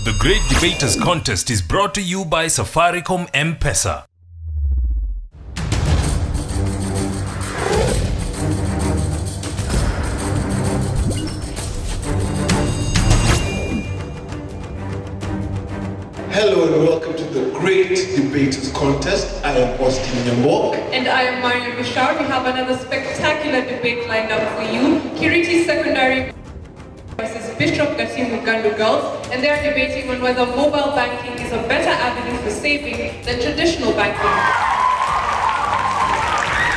The Great Debaters Contest is brought to you by Safaricom M-Pesa. Hello and welcome to the Great Debaters Contest. I am Austin Nyambok. And I am Mariam Bishar. We have another spectacular debate lined up for you. Kimiti Secondary versus Bishop Gatimu Gandu girls, and they are debating on whether mobile banking is a better avenue for saving than traditional banking.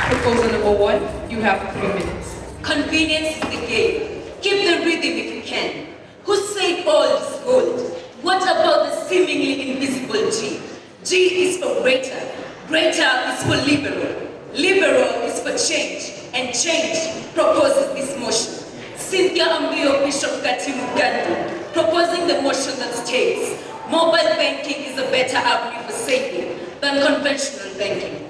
Proposal number 1, you have 3 minutes. Convenience is the game. Keep the rhythm if you can. Who said old is gold? What about the seemingly invisible G? G is for greater. Greater is for liberal. Liberal is for change. And change proposes this motion. Cynthia Ambio Bishop Gatimu Gandu proposing the motion that states mobile banking is a better avenue for saving than conventional banking.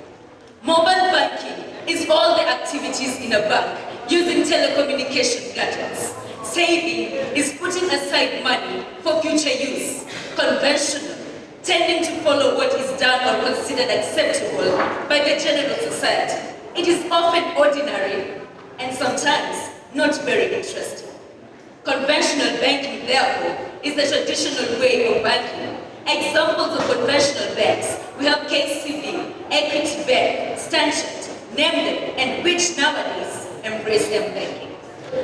Mobile banking is all the activities in a bank using telecommunication gadgets. Saving is putting aside money for future use. Conventional, tending to follow what is done or considered acceptable by the general society. It is often ordinary and sometimes not very interesting. Conventional banking, therefore, is the traditional way of banking. Examples of conventional banks, we have KCB, Equity Bank, Stanchart, name them, and which nowadays embrace M-banking.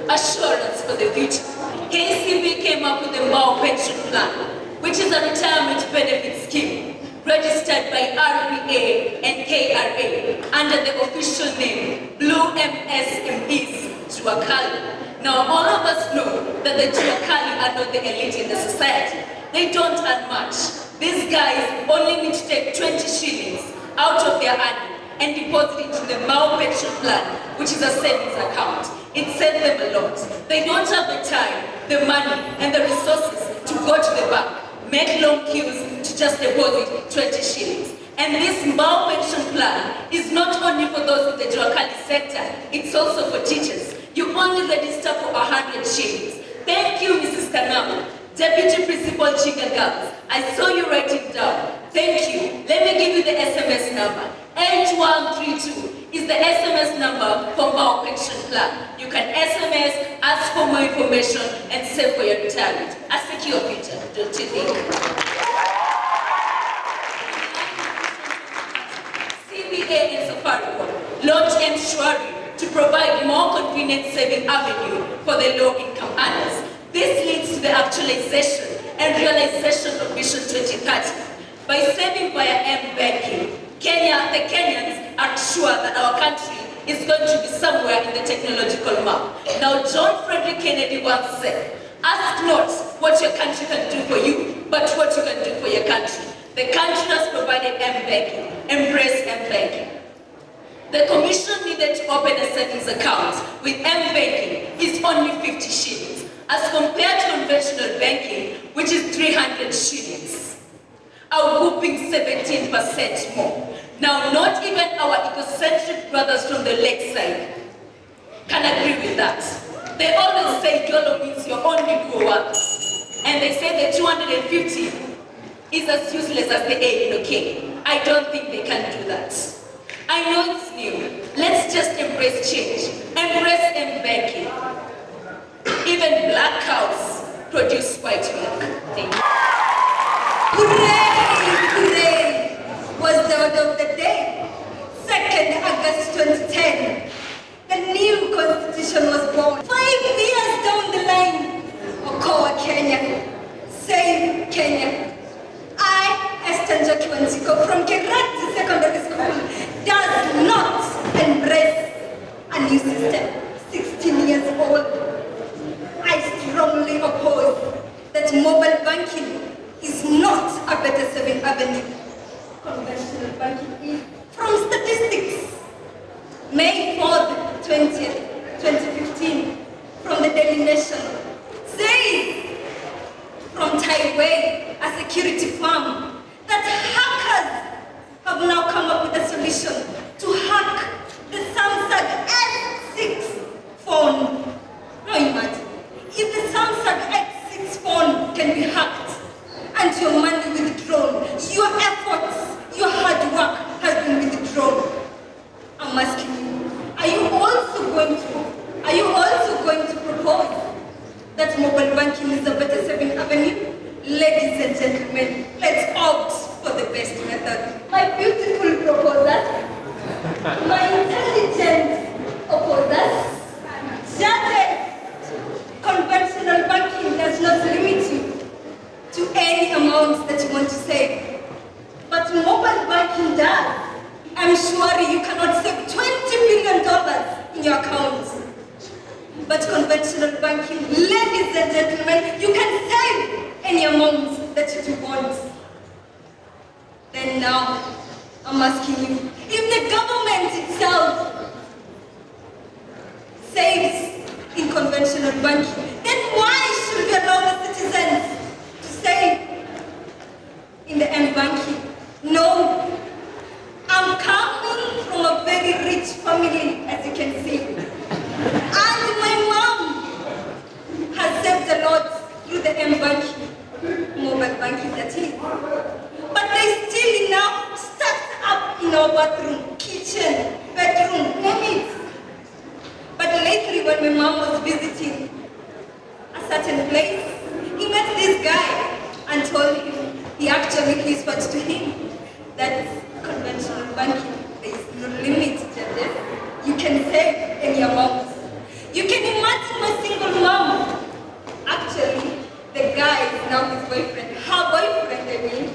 Assurance for the future. KCB came up with the Mao Pension Plan, which is a retirement benefit scheme registered by RBA and KRA under the official name Blue MSMEs Juakali. Now all of us know that the Juakali are not the elite in the society. They don't earn much. These guys only need to take 20 shillings out of their earning and deposit it into the Mao Pension Plan, which is a savings account. It saves them a lot. They don't have the time, the money, and the resources to go to the bank, make long queues to just deposit 20 shillings. And this Mao Pension Plan is not only for those in the Juakali sector, it's also for teachers. You only register for 100 shillings. Thank you, Mrs. Kanama, Deputy Principal Chiga Girls. I saw you writing down. Thank you. Let me give you the SMS number. 8132 is the SMS number for Mao Pension Plan. You can SMS, ask for more information, and save for your retirement. A secure future, don't you think? CBA and Safaricom launched M-Shwari to provide more convenient saving avenue for the low-income earners. This leads to the actualization and realization of Vision 2030. By saving via M-banking, the Kenyans are sure that our country is going to be somewhere in the technological map. Now, John Frederick Kennedy once said, ask not what your country can do for you, but what you can do for your country. The country has provided M-banking. Embrace M-banking. The commission needed to open a savings account with M-banking is only 50 shillings, as compared to conventional banking, which is 300 shillings. A whooping 17% more. Now, not even our egocentric brothers from the lakeside can agree with that. They always say YOLO means you're only go once. And they say the 250 is as useless as the A in OK. I don't think they can do that. I know it's new. Let's just embrace change. Embrace M-banking. Even black cows produce white milk. Thank you. Hooray! Hooray! Was the order of the day. 2nd August 2010. The new constitution was born. 5 years down the line. Okoa Kenya. Save Kenya. I, Esther Njoki from Kirati Secondary School, does not embrace a new system. 16 years old. I strongly oppose that mobile banking is not a better saving avenue. Conventional banking is. From statistics, May 4th, 2015, from the Daily Nation, says from Taiwan, a security firm, that hackers have now come up with a solution to hack the Samsung I'm asking you, are you also going to propose that mobile banking is a better saving avenue? Ladies and gentlemen, let's opt for the best method. My beautiful proposers, my intelligent opposers, judges, conventional banking does not limit you to any amount that you want to save. But mobile banking does. I'm sure you cannot save $20 billion in your account. But conventional banking, ladies and gentlemen, you can save any amount that you want. Then now, I'm asking you, if the government itself saves in conventional banking, then why should we allow the citizens to save in the banking? No. I'm coming from a very rich family, as you can see. And my mom has saved a lot through the banking, mobile banking that is. But there's still enough stacked up in our bathroom, kitchen, bedroom, name it. But lately when my mom was visiting a certain place, he met this guy and told him, he actually whispered to him that conventional banking, there is no limit, judges. You can save any amount. You can imagine my single mom. Actually, the guy is now his boyfriend, her boyfriend, I mean.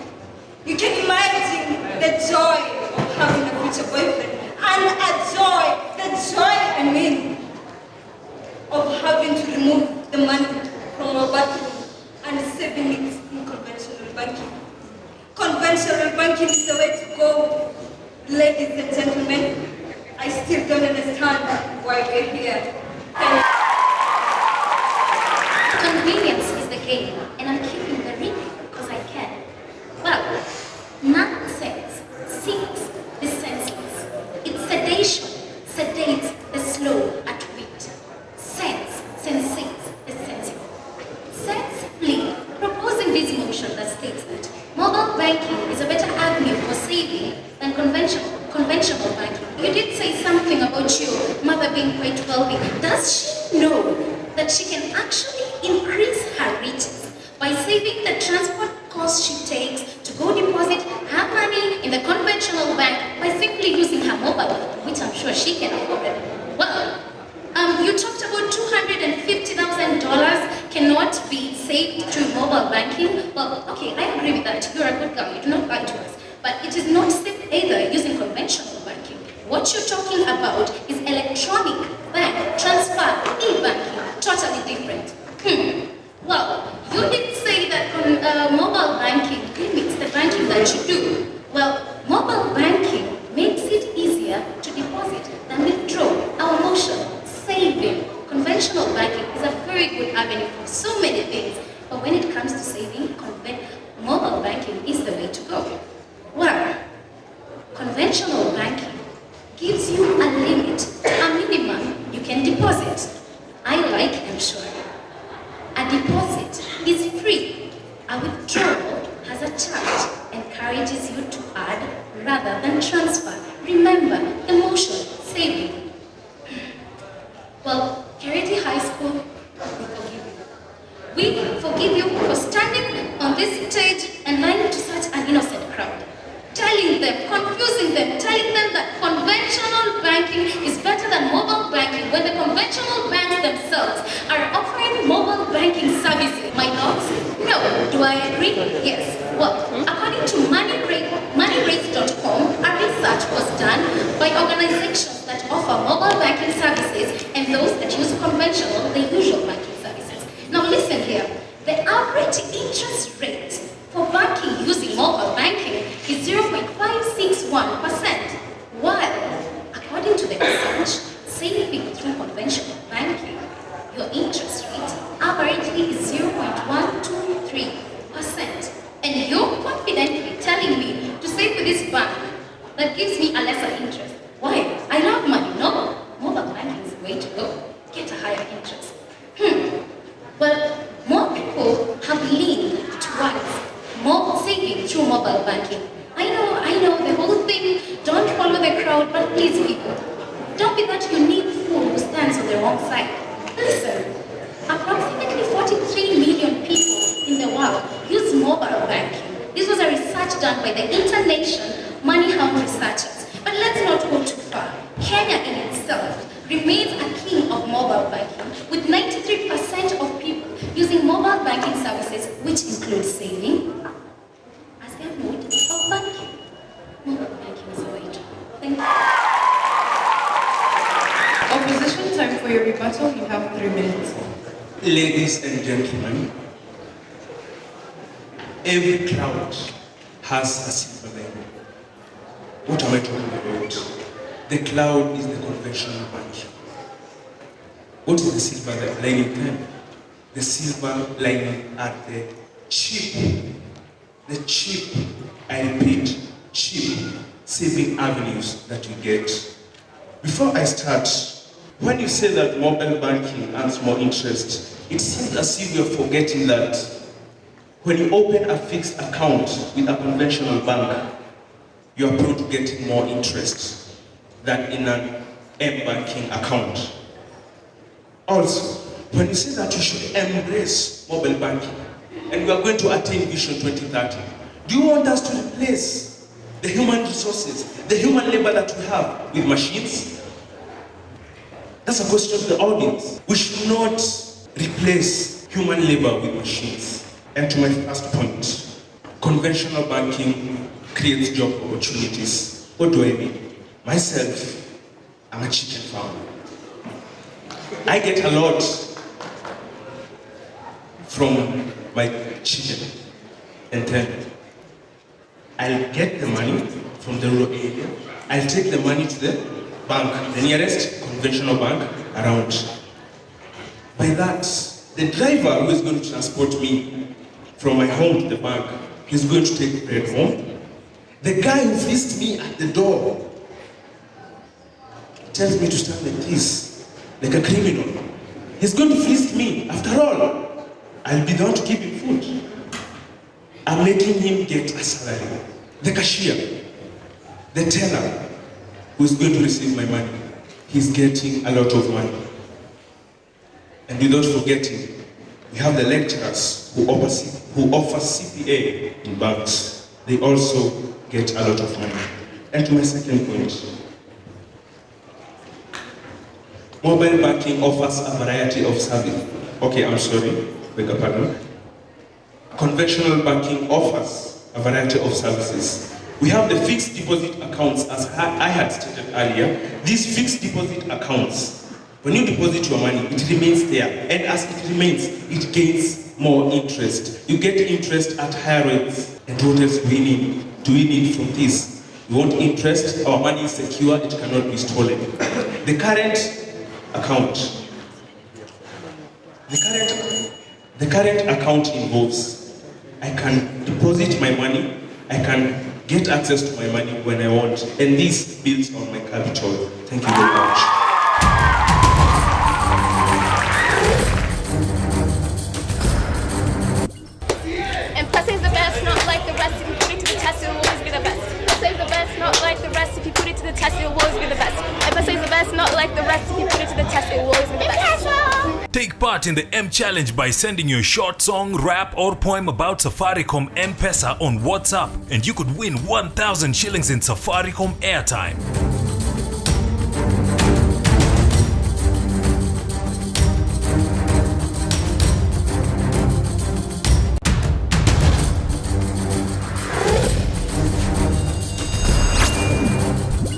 You can imagine the joy of having a future boyfriend and the joy, I mean, of having to remove the money from our bathroom and saving it in conventional banking. Conventional banking is the way to go. Ladies and gentlemen, I still don't understand why we're here. Convenience is the game, and I'm keeping the ring because I can. Well, nonsense seeks the senseless. Its sedation sedates the slow at wit. Sense sensates the sensible. Sensibly proposing this motion that states that mobile banking is a better avenue for saving than conventional banking. You did say something about your mother being quite wealthy. Does she know that she can actually increase her riches by saving the transport cost she takes to go deposit her money in the conventional bank by simply using her mobile, which I'm sure she can afford? Well, you talked about $250,000 cannot be saved through mobile banking. Well, okay, I agree with that. You're a good guy. You do not lie to us. But it is not safe either using conventional banking. What you're talking about is electronic bank transfer, e-banking, totally different. Well, you did say that mobile banking limits the banking that you do. Well, mobile banking makes it easier to deposit than withdraw. Our motion, saving. Conventional banking is a very good avenue for so many things. But when it comes to saving, mobile banking is the way to go. Well, conventional banking gives you a limit, a minimum you can deposit. I like them sure. A deposit is free. A withdrawal has a charge, encourages you to add rather than transfer. Remember, the motion, saving. Well, Kimiti High School, we forgive you. We forgive you for standing on this stage and lying to such an innocent crowd. Telling them, confusing them, telling them that conventional banking is better than mobile banking when the conventional banks themselves are offering mobile banking services. My thoughts? No. Do I agree? Yes. Well, according to moneyrates.com, a research was done by organizations that offer mobile banking services and those that use conventional, the usual banking services. Now listen here. The average interest rate for banking using mobile banking is 0.561%, while, according to the research, saving through conventional banking, your interest rate averagely is 0.123%. And you're confidently telling me to save with this bank that gives me a lesser interest. Why? I love money. No, mobile banking is the way to go. Get a higher interest. Well, more people have leaned towards more saving through mobile banking. I know, the whole thing, don't follow the crowd, but please people, Don't be that unique fool who stands on the wrong side. Listen, approximately 43 million people in the world use mobile banking. This was a research done by the International Money Hungry Researchers. But let's not go too far. Kenya in itself remains a king of mobile banking, with 93% of people using mobile banking services, which include saving as their mode of banking. Mobile banking is the way to go. Thank you. Opposition, time for your rebuttal. You have 3 minutes. Ladies and gentlemen, every cloud has a silver lining. What am I talking about? The cloud is the conventional banking. What is the silver lining then? The silver lining are the cheap, I repeat, cheap saving avenues that you get. Before I start, when you say that mobile banking earns more interest, it seems as if you're forgetting that when you open a fixed account with a conventional bank, you are prone to get more interest than in an M-banking account. Also, when you say that you should embrace mobile banking and we are going to attain Vision 2030, do you want us to replace the human resources, the human labor that we have with machines? That's a question to the audience. We should not replace human labor with machines. And to my first point, conventional banking creates job opportunities. What do I mean? Myself, I'm a chicken farmer. I get a lot from my chicken, and then I'll get the money from the rural area. I'll take the money to the bank, the nearest conventional bank around. By that, the driver who is going to transport me from my home to the bank, he's going to take bread home. The guy who fixed me at the door tells me to stand like this, like a criminal. He's going to feast me. After all, I'll be down to give him food. I'm making him get a salary. The cashier, the teller, who is going to receive my money, he's getting a lot of money. And without forgetting, we have the lecturers who offer CPA in banks. They also get a lot of money. And to my second point, mobile banking offers a variety of services. Okay, I'm sorry, beg your pardon. Conventional banking offers a variety of services. We have the fixed deposit accounts, as I had stated earlier. These fixed deposit accounts, when you deposit your money, it remains there. And as it remains, it gains more interest. You get interest at higher rates. And what else do we need? Do we need from this? We want interest, our money is secure, it cannot be stolen. The current account, the current account involves, I can deposit my money, I can get access to my money when I want, and this builds on my capital. Thank you very much. M-Pesa is the best, not like the rest. If you put it to the test, it will always be the best. M-Pesa is the best, not like the rest. If you put it to the test, it will always be the best. M-Pesa is the best, not like the rest. If you put it to the test, it will always be the best. Take part in the M Challenge by sending your short song, rap, or poem about Safaricom M-Pesa on WhatsApp, and you could win 1,000 shillings in Safaricom airtime.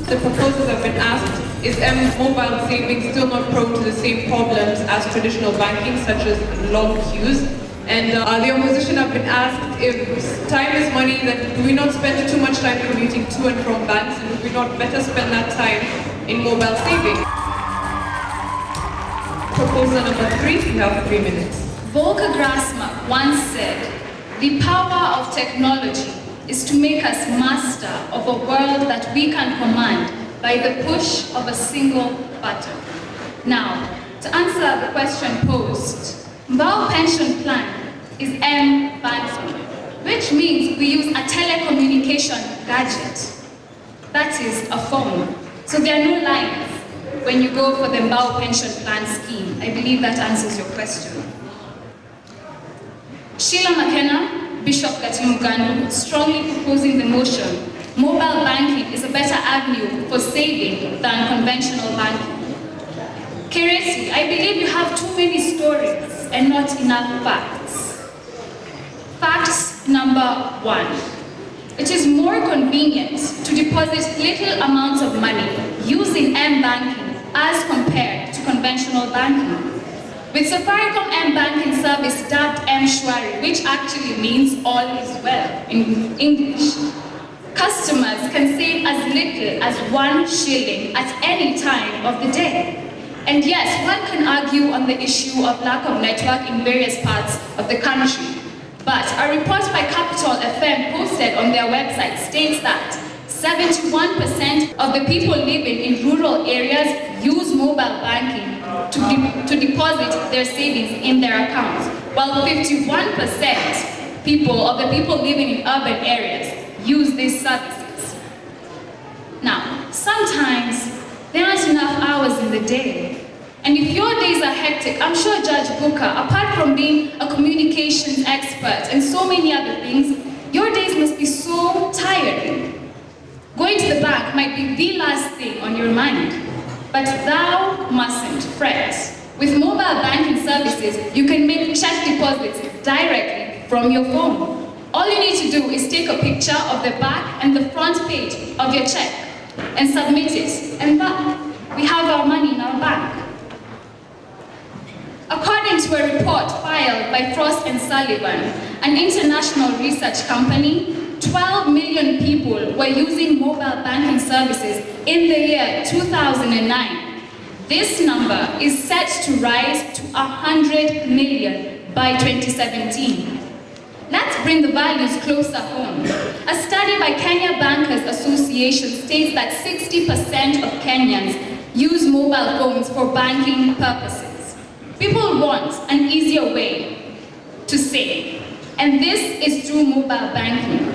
The proposals have been asked, is M mobile savings still not prone to the same problems as traditional banking, such as long queues? And the opposition have been asked, if time is money, then do we not spend too much time commuting to and from banks, and would we not better spend that time in mobile saving? Proposal number 3, you have 3 minutes. Volker Grasma once said, "The power of technology is to make us master of a world that we can command by the push of a single button." Now, to answer the question posed, Mbao pension plan is M-banking, which means we use a telecommunication gadget. That is a phone. So there are no lines. when you go for the Mbao pension plan scheme. I believe that answers your question. Sheila McKenna, Bishop Gatimu Gandu, strongly proposing the motion, mobile banking is a better avenue for saving than conventional banking. Kiresi, I believe you have too many stories and not enough facts. Fact number 1. It is more convenient to deposit little amounts of money using M-banking as compared to conventional banking. With Safaricom M-banking service dubbed M-Shwari, which actually means all is well in English, customers can save as little as 1 shilling at any time of the day. And yes, one can argue on the issue of lack of network in various parts of the country. But a report by Capital FM posted on their website states that 71% of the people living in rural areas use mobile banking to deposit their savings in their accounts, while 51% of the people living in urban areas use these services. Now, sometimes there aren't enough hours in the day. And if your days are hectic, I'm sure Judge Booker, apart from being a communications expert and so many other things, your days must be so tiring. Going to the bank might be the last thing on your mind. But thou mustn't fret. With mobile banking services, you can make check deposits directly from your phone. All you need to do is take a picture of the back and the front page of your check and submit it, and we have our money in our bank. According to a report filed by Frost & Sullivan, an international research company, 12 million people were using mobile banking services in the year 2009. This number is set to rise to 100 million by 2017. Let's bring the values closer home. A study by Kenya Bankers Association states that 60% of Kenyans use mobile phones for banking purposes. People want an easier way to save, and this is through mobile banking.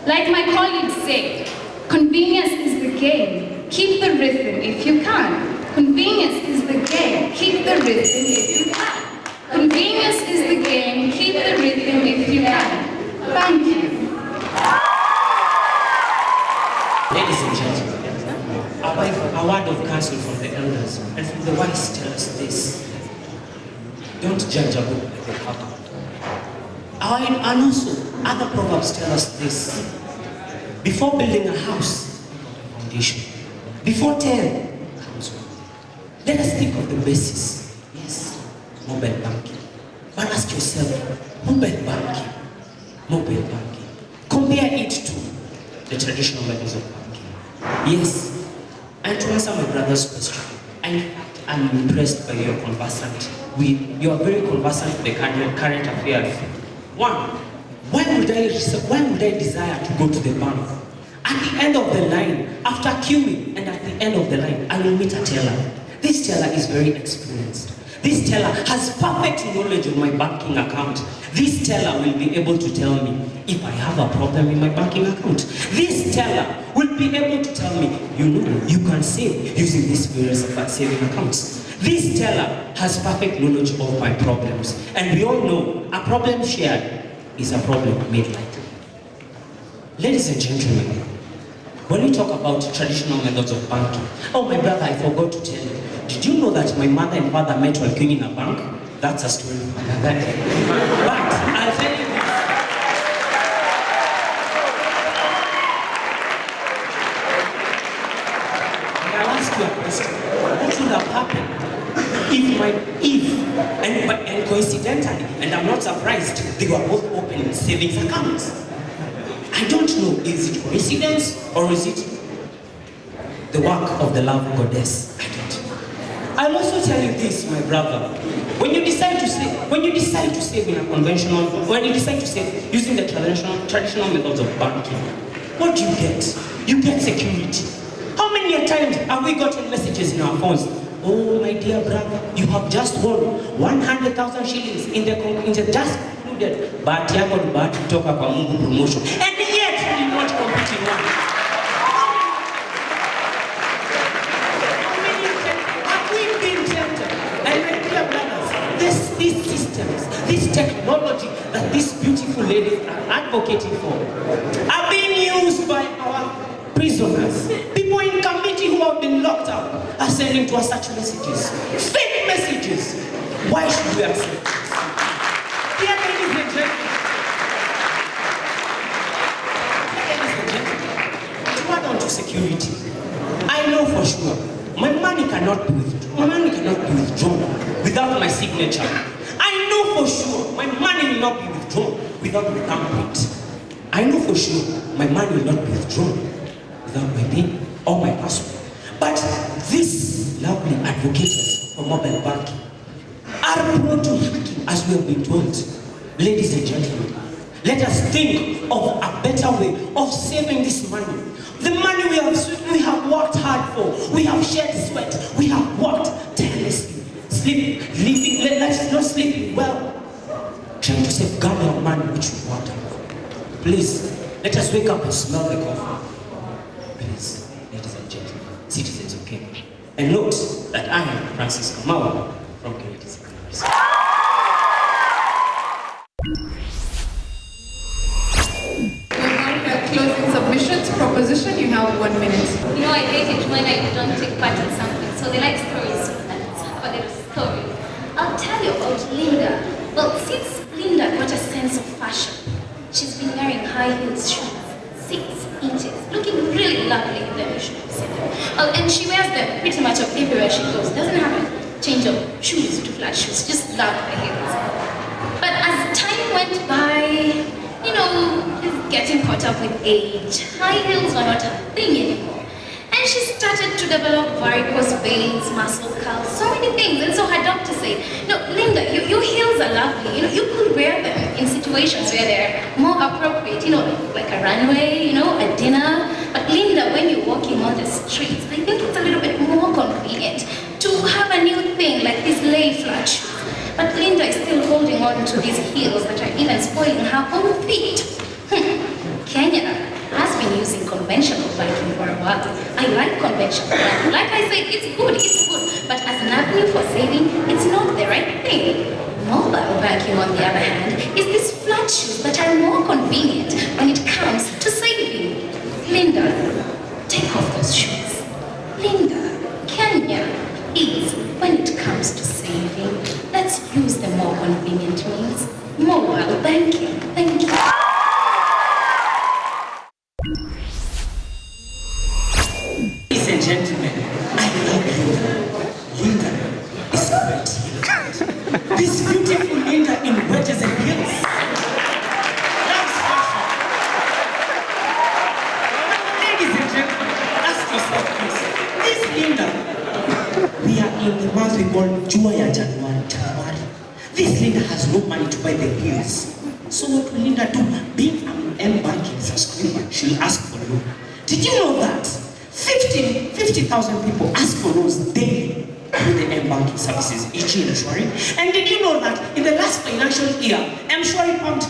Like my colleague said, convenience is the game. Keep the rhythm if you can. Convenience is the game. Keep the rhythm if you can. Convenience is the game. Keep the rhythm if you can. Thank you. Ladies and gentlemen, a word of counsel from the elders and from the wise tell us this. Don't judge a book by the cover. And also, other proverbs tell us this. Before building a house, a foundation. Before 10 comes 1. Let us think of the basis. Yes, mobile banking. But ask yourself, mobile banking. Compare it to the traditional methods of banking. Yes, and to answer my brother's question, I'm impressed by your conversant. You are very conversant with the current affairs. 1, why would I desire to go to the bank? At the end of the line, after queuing, and at the end of the line, I will meet a teller. This teller is very experienced. This teller has perfect knowledge of my banking account. This teller will be able to tell me if I have a problem in my banking account. This teller will be able to tell me, you can save using these various saving accounts. This teller has perfect knowledge of my problems. And we all know a problem shared is a problem made light. Ladies and gentlemen, when we talk about traditional methods of banking, oh my brother, I forgot to tell you. Did you know that my mother and father met while queuing in a bank? That's a story for another day. But I'll tell you this. And I'll ask you a question. What would have happened and coincidentally, and I'm not surprised, they were both opening savings accounts? I don't know, is it coincidence or is it the work of the love goddess? I don't know. I'll also tell you this, my brother. When you decide to save in a conventional, when you decide to save using the traditional methods of banking, what do you get? You get security. How many times have we gotten messages in our phones? Oh, my dear brother, you have just won 100,000 shillings in the just concluded but yako ni bahati kutoka kwa Mungu promotion, and yet you did not compete in one. How many ladies are advocating for are being used by our prisoners. People in Kimiti who have been locked up are sending to us such messages. Fake messages. Why should we accept this? Dear ladies and gentlemen, to add on to security, I know for sure my money cannot be withdrawn without my signature. I know for sure my money will not be withdrawn without my thumbprint. I know for sure my money will not be withdrawn without my PIN or my password. But these lovely advocates for mobile banking are prone to hacking, as we have been told. Ladies and gentlemen, let us think of a better way of saving this money. The money we have worked hard for, we have shed sweat, we have worked tirelessly, let's not sleeping well, trying to safeguard our money which we worked hard for. Please, let us wake up and smell the coffee. Please, ladies and gentlemen, citizens of Kenya, and note that I am Francis Kamau from GDC. Closing submissions, proposition, you have 1 minute. You know, I hate it when I don't take part in something. So they like stories, so let's have a little story. I'll tell you about Linda. Well, since Linda got a sense of fashion, she's been wearing high heels shoes, 6 inches, looking really lovely in them, you should have seen them. Oh, and she wears them pretty much everywhere she goes. Doesn't have a change of shoes to flat shoes, just love her heels. But as time went by, you know, getting caught up with age, high heels were not her thing anymore. And she started to develop varicose veins, muscle curls, so many things. And so her doctor said, no, Linda, your heels are lovely. You know, you could wear them in situations where they're more appropriate, you know, like a runway, you know, a dinner. But Linda, when you're walking on the streets, I think it's a little bit more convenient to have a new thing like these lay flat shoes. But Linda is still holding on to these heels that are even spoiling her own feet. Kenya has been using conventional banking for a while. I like conventional banking. Like I said, it's good. But as an avenue for saving, it's not the right thing. Mobile banking, on the other hand, is these flat shoes that are more convenient when it comes to saving. Linda, take off those shoes. Linda, Kenya is, when it comes to saving, let's use the more convenient means. Mobile banking. Thank you. Ladies and gentlemen, I love you. Linda is great. This beautiful Linda in wedges and heels. Loves fashion. Ladies and gentlemen, ask yourself this Linda, we are in the month we call January. This Linda has no money to buy the heels. So what will Linda do? Being an M-banking subscriber, she'll ask for loan. Did you know that 50,000 people ask for loans daily through the M-banking services each year, Mshwari? And did you know that in the last financial year, Mshwari pumped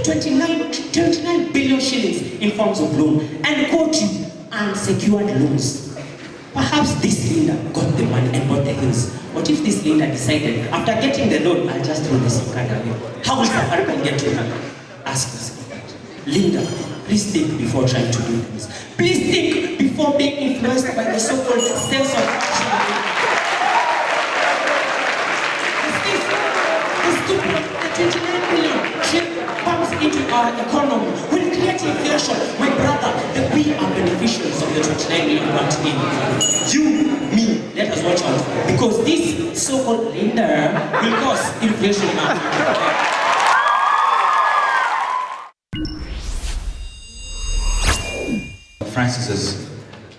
29 billion shillings in forms of loan and got you unsecured loans? Perhaps this Linda got the money and bought the hills. What if this Linda decided, after getting the loan, I'll just throw the SIM card away? How will Safaricom get to her? Ask yourself that. Linda, please think before trying to do this. Please think before being influenced by the so-called sense of fashion. The 29 million pumps into our economy will create inflation. My brother, that we are beneficiaries of the 29 million grant in. You, me, let us watch out. Because this so-called Linda will cause inflation in our economy. Francis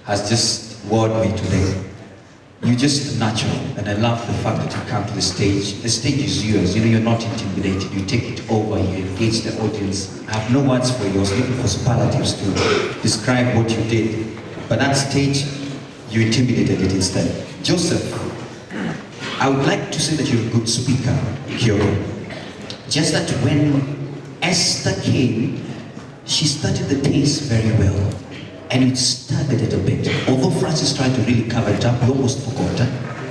has just wowed me today. You're just natural, and I love the fact that you come to the stage. The stage is yours. You know, you're not intimidated. You take it over. You engage the audience. I have no words for you. I was looking for superlatives to describe what you did, but that stage, you intimidated it instead. Joseph, I would like to say that you're a good speaker, Kyoro. Just that when Esther came, she started the pace very well. And it staggered it a bit. Although Francis tried to really cover it up, we almost forgot.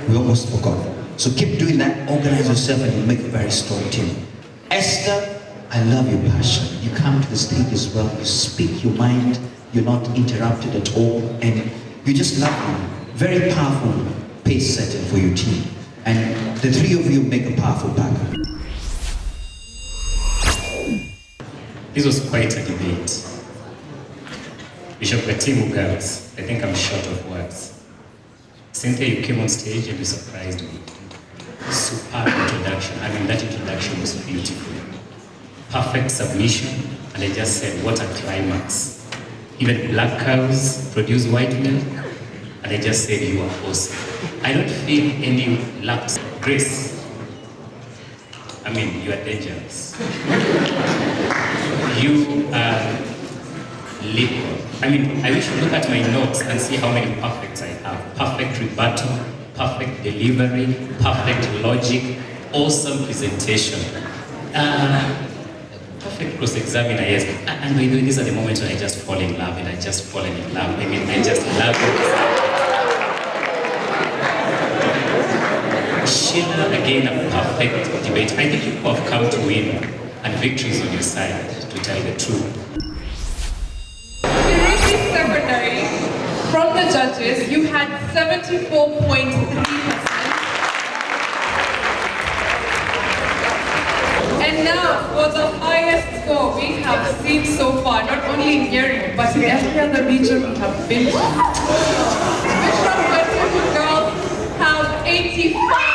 We almost forgot. So keep doing that, organize yourself, and you'll make a very strong team. Esther, I love your passion. You come to the stage as well, you speak your mind, you're not interrupted at all, and you just love me. Very powerful pace setting for your team. And the three of you make a powerful backup. This was quite a debate. Bishop Gatimu Gandu, I think I'm short of words. Cynthia, you came on stage and you surprised me. Superb introduction. I mean, that introduction was beautiful. Perfect submission, and I just said, what a climax. Even black cows produce white milk, and I just said, you are awesome. I don't feel any lapse. Grace, I mean, you are dangerous. You are liquid. I mean, I wish you look at my notes and see how many perfects I have. Perfect rebuttal, perfect delivery, perfect logic, awesome presentation. Perfect cross-examiner, yes. And by the way, these are the moments when I just fall in love, and I just fallen in love. I mean, I just love it. Sheila, again, a perfect debate. I think you have come to win, and victory is on your side, to tell the truth. Kimiti Secondary, from the judges, you had 74.3%. And now, for the highest score we have seen so far, not only in Nyeri, but in every other region we have been to. Bishop Gatimu girls have 85.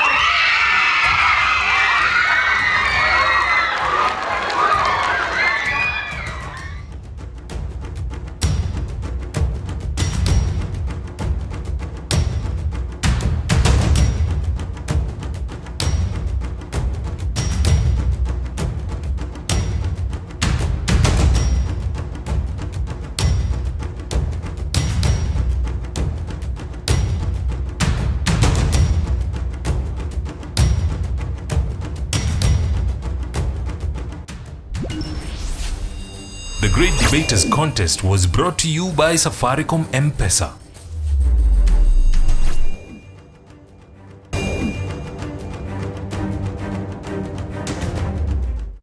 The Great Debaters Contest was brought to you by Safaricom M-Pesa.